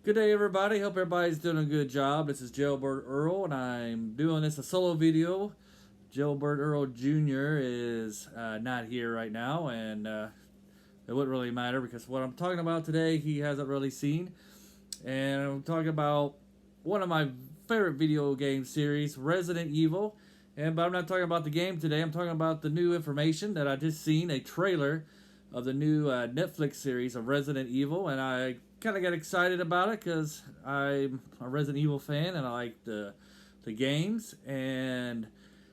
Good day, everybody. Hope everybody's doing a good job. This is Jailbird Earl, and I'm doing this a solo video. Jailbird Earl Jr. is not here right now, and it wouldn't really matter because what I'm talking about today he hasn't really seen. And I'm talking about one of my favorite video game series, Resident Evil. But I'm not talking about the game today. I'm talking about the new information that I just seen a trailer of the new Netflix series of Resident Evil, and I kind of got excited about it because I'm a Resident Evil fan and I like the games and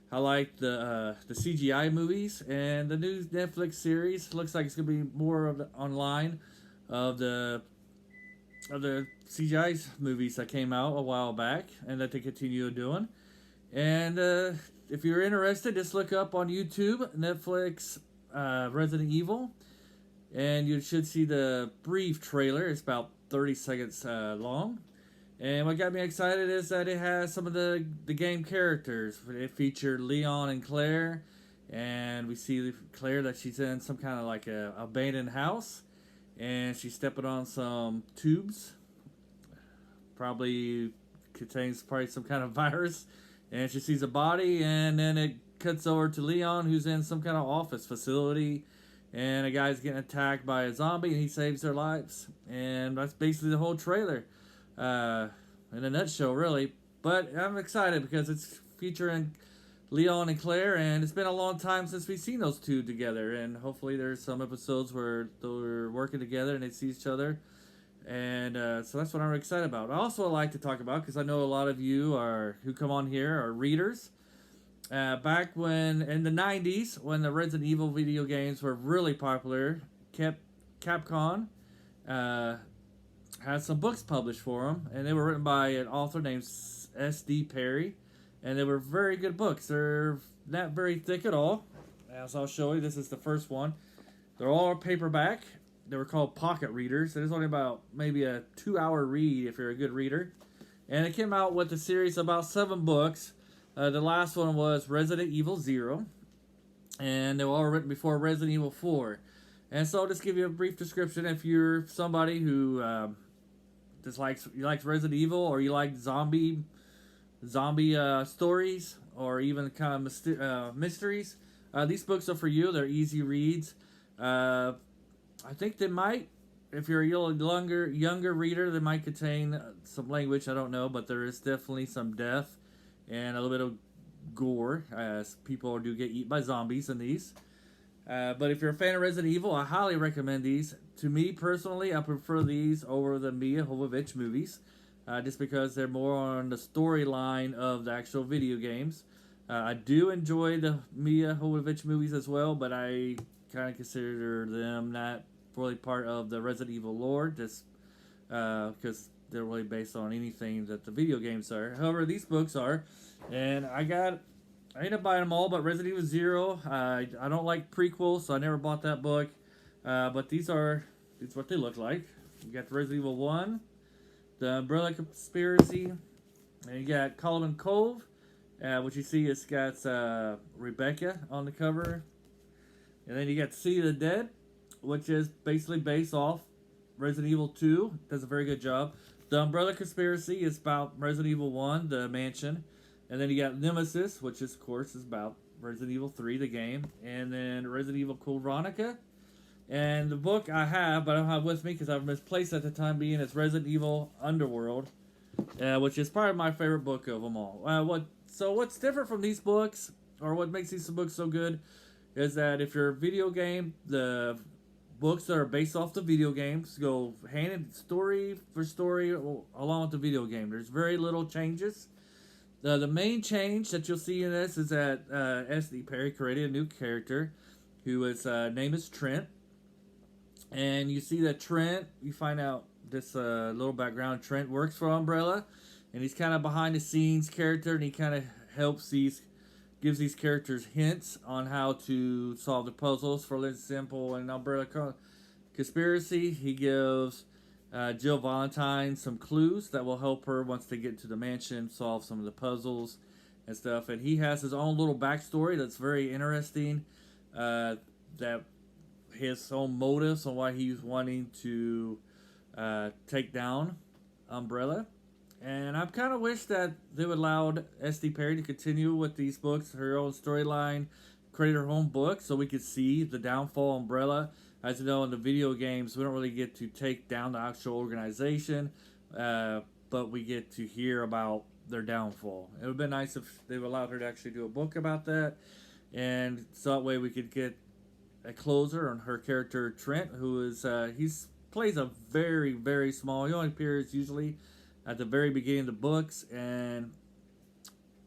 I like the CGI movies, and the new Netflix series looks like it's gonna be more of the online of the CGI movies that came out a while back and that they continue doing. And if you're interested, just look up on YouTube Netflix Resident Evil, and you should see the brief trailer. It's about 30 seconds long. And what got me excited is that it has some of the game characters. It featured Leon and Claire, and we see Claire that she's in some kind of like a abandoned house, and she's stepping on some tubes. Probably contains some kind of virus, and she sees a body, and then it cuts over to Leon, who's in some kind of office facility, and a guy's getting attacked by a zombie, and he saves their lives. And that's basically the whole trailer, in a nutshell, really. But I'm excited because it's featuring Leon and Claire, and it's been a long time since we've seen those two together, and hopefully there's some episodes where they're working together and they see each other. And so that's what I'm excited about. I also like to talk about, because I know a lot of you who come on here are readers. Back when in the 90s, when the Resident Evil video games were really popular, Capcom had some books published for them, and they were written by an author named S.D. Perry, and they were very good books. They're not very thick at all. As I'll show you, this is the first one. They're all paperback. They were called pocket readers. It was only about maybe a 2-hour read if you're a good reader. And it came out with a series of about 7 books. The last one was Resident Evil 0. And they were all written before Resident Evil 4. And so I'll just give you a brief description. If you're somebody who just likes Resident Evil, or you like zombie stories, or even kind of mysteries, these books are for you. They're easy reads. I think they might, if you're a younger reader, they might contain some language, I don't know, but there is definitely some death and a little bit of gore, as people do get eaten by zombies in these. But if you're a fan of Resident Evil, I highly recommend these. To me, personally, I prefer these over the Milla Jovovich movies, just because they're more on the storyline of the actual video games. I do enjoy the Milla Jovovich movies as well, but I kind of consider them not really part of the Resident Evil lore, just because they're really based on anything that the video games are. However, these books are, and I ended up buying them all, but Resident Evil 0, I don't like prequels, so I never bought that book. But these what they look like. You got the Resident Evil 1, the Umbrella Conspiracy, and you got Coleman Cove, which you see it's got Rebecca on the cover. And then you got City of the Dead, which is basically based off Resident Evil 2. Does a very good job. The Umbrella Conspiracy is about Resident Evil 1, the mansion. And then you got Nemesis, which is, of course, is about Resident Evil 3, the game. And then Resident Evil Code Veronica. And the book I have, but I don't have with me because I've misplaced at the time being, is Resident Evil Underworld, which is probably my favorite book of them all. What's different from these books, or what makes these books so good, is that if you're a video game, the books that are based off the video games go hand in story for story along with the video game. There's very little changes. The main change that you'll see in this is that S.D. Perry created a new character who is name is Trent. And you see that Trent, you find out this little background, Trent works for Umbrella, and he's kind of behind the scenes character, and he kind of gives these characters hints on how to solve the puzzles. For example, in Umbrella Conspiracy, he gives Jill Valentine some clues that will help her once they get to the mansion solve some of the puzzles and stuff. And he has his own little backstory that's very interesting, that his own motives on why he's wanting to take down umbrella. And I kind of wish that they would allow S.D. Perry to continue with these books, her own storyline, create her own book, so we could see the downfall umbrella. As you know, in the video games, we don't really get to take down the actual organization, but we get to hear about their downfall. It would have been nice if they allowed her to actually do a book about that, and so that way we could get a closer on her character Trent, who is he's plays a very very small. He only appears usually at the very beginning of the books, and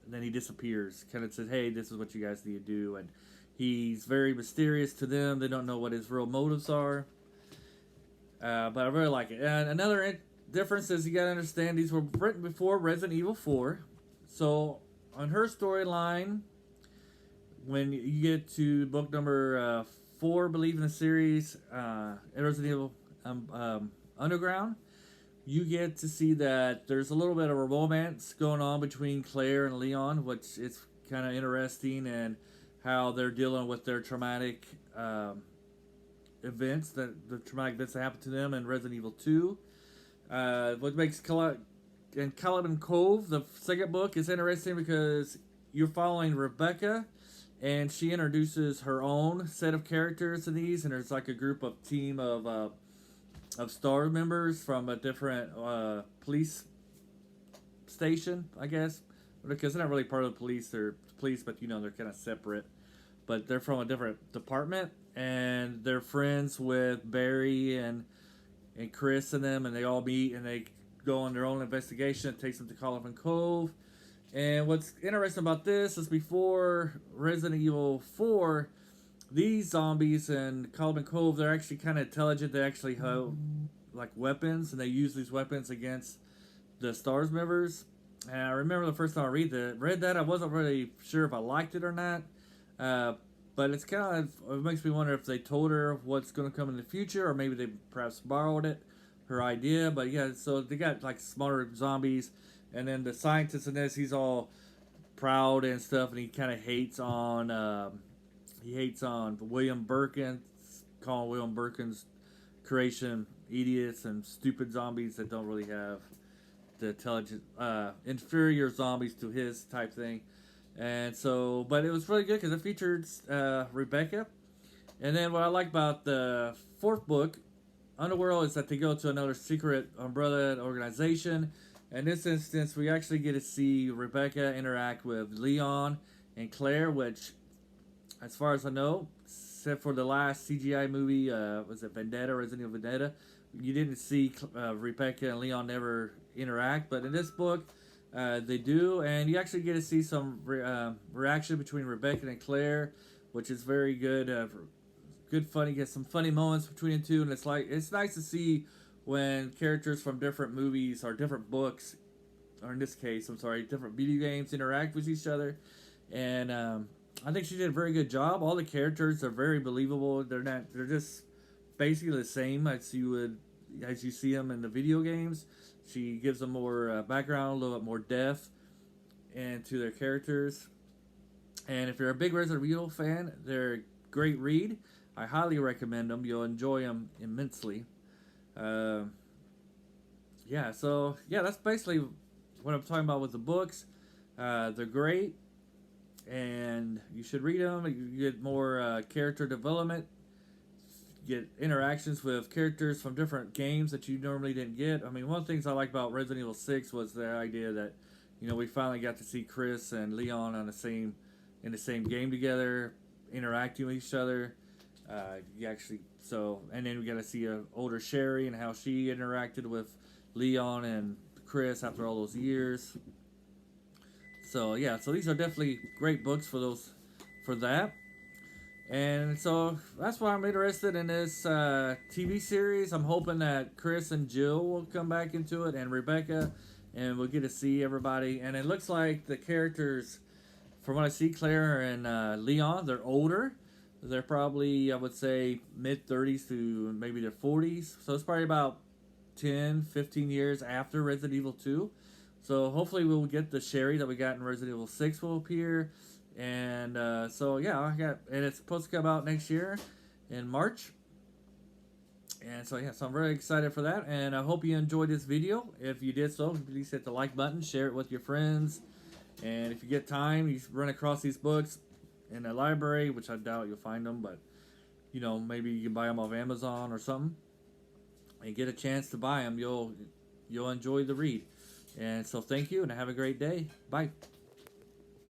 then he disappears. Kind of says, "Hey, this is what you guys need to do," and he's very mysterious to them. They don't know what his real motives are. But I really like it. And another difference is you gotta understand these were written before Resident Evil 4. So on her storyline, when you get to book number 4, I believe in the series, Resident Evil Underground, you get to see that there's a little bit of a romance going on between Claire and Leon, which is kind of interesting, and how they're dealing with their traumatic events, the traumatic events that happened to them in Resident Evil 2. What makes Caliban Cove, the second book, is interesting because you're following Rebecca, and she introduces her own set of characters in these, and there's like a team of STAR members from a different police station, I guess, because they're not really part of the police. They're police, but they're kind of separate. But they're from a different department, and they're friends with Barry and Chris and them, and they all meet and they go on their own investigation. It takes them to Caliban Cove. And what's interesting about this is before Resident Evil 4, these zombies in Caliban Cove, they're actually kind of intelligent. They actually have like weapons, and they use these weapons against the STARS members. And I remember the first time I read that, I wasn't really sure if I liked it or not. But it's kind of, it makes me wonder if they told her what's going to come in the future, or maybe they perhaps borrowed her idea. But yeah, so they got like smaller zombies, and then the scientist in this, he's all proud and stuff, and he kind of hates on William Birkin, calling William Birkin's creation idiots and stupid zombies that don't really have the intelligent, inferior zombies to his type thing. And so, but it was really good because it featured Rebecca. And then what I like about the fourth book, Underworld, is that they go to another secret umbrella organization. In this instance, we actually get to see Rebecca interact with Leon and Claire, which, as far as I know, except for the last CGI movie, was it Vendetta, Resident Evil Vendetta, you didn't see Rebecca and Leon never interact. But in this book, they do, and you actually get to see some reaction between Rebecca and Claire, which is very good. Good funny, get some funny moments between the two, and it's nice to see when characters from different movies or different books, or in this case, different video games interact with each other. And I think she did a very good job. All the characters are very believable. They're just basically the same as you see them in the video games. She gives them more background, a little bit more depth into their characters. And if you're a big Resident Evil fan, they're a great read. I highly recommend them. You'll enjoy them immensely. So that's basically what I'm talking about with the books. They're great, and you should read them. You get more character development. Get interactions with characters from different games that you normally didn't get. I mean, one of the things I like about Resident Evil 6 was the idea that, we finally got to see Chris and Leon in the same game together, interacting with each other. And then we got to see older Sherry and how she interacted with Leon and Chris after all those years. So these are definitely great books for that. And so that's why I'm interested in this TV series. I'm hoping that Chris and Jill will come back into it, and Rebecca, and we'll get to see everybody. And it looks like the characters, from what I see, Claire and Leon, they're older. They're probably, I would say, mid-30s to maybe their 40s. So it's probably about 10, 15 years after Resident Evil 2. So hopefully we'll get the Sherry that we got in Resident Evil 6 will appear. And and it's supposed to come out next year in March. And so, yeah, so I'm very excited for that. And I hope you enjoyed this video. If you did so, please hit the like button, share it with your friends. And if you get time, you run across these books in a library, which I doubt you'll find them, but, you know, maybe you can buy them off Amazon or something. And get a chance to buy them, you'll enjoy the read. And so thank you, and have a great day. Bye.